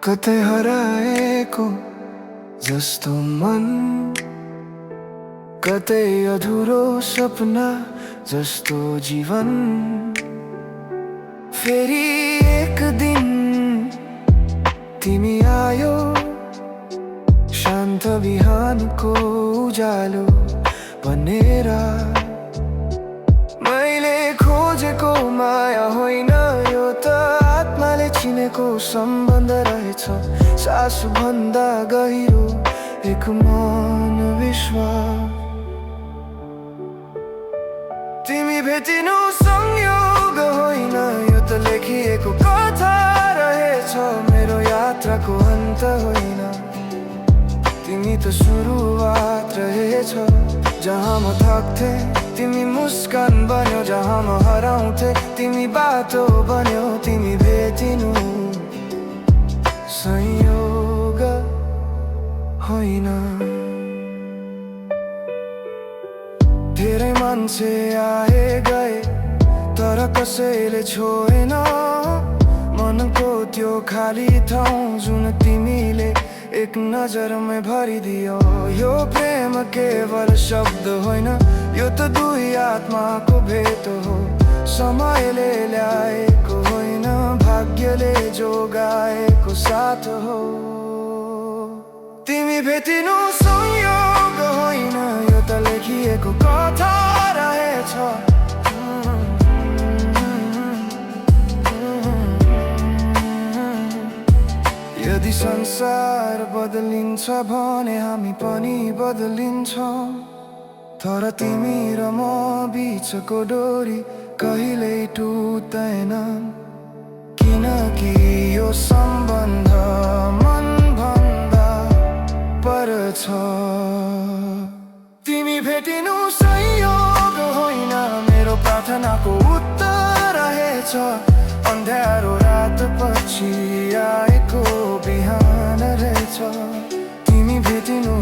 कतै हराएको जस्तो मन, कतै अधुरो सपना जस्तो जीवन। फेरि एक दिन तिमी आयो, शान्त बिहानको उज्यालो बनेर। मैले खोजेको माया होइन, यो त आत्माले चिनेको सम्बन्ध रहेछ। सासु भन्दा गहिरो एक मन विश्वास। तिमी भेटिनु संयोग होइन, यो त लेखिएको कथा रहेछ। मेरो यात्राको अन्त होइन, तिमी त सुरुवात रहेछ। जहाँ म थक्थे तिमी मुस्कान बन्यो, जहाँ म हराउँथे तिमी बाटो बन्यो। तिमी भेटिनु संयोग होइन। धेरै मान्छे आए गए तर कसैले छोएन मनको त्यो खाली ठाउँ जुन तिमीले एक नजरमै भरिदियो। यो प्रेम केवल शब्द होइन, यो त दुई आत्माको भेट हो। समयले ल्याएको होइन, भाग्यले जोगाएको साथ हो। तिमी भेटिनु संयोग होइन, यो त लेखिएको कथा रहेछ। यदि संसार बदलिन्छ भने हामी पनि बदलिन्छौँ, तर तिमी र म बिचको डोरी कहिल्यै टुट्दैन। किनकि यो सम्बन्ध मन भन्दा पर छ। तिमी भेटिनु संयोग होइन, मेरो प्रार्थनाको उत्तर रहेछ। अँध्यारो रात पछि आएको बिहान रहेछ। तिमी भेटिनु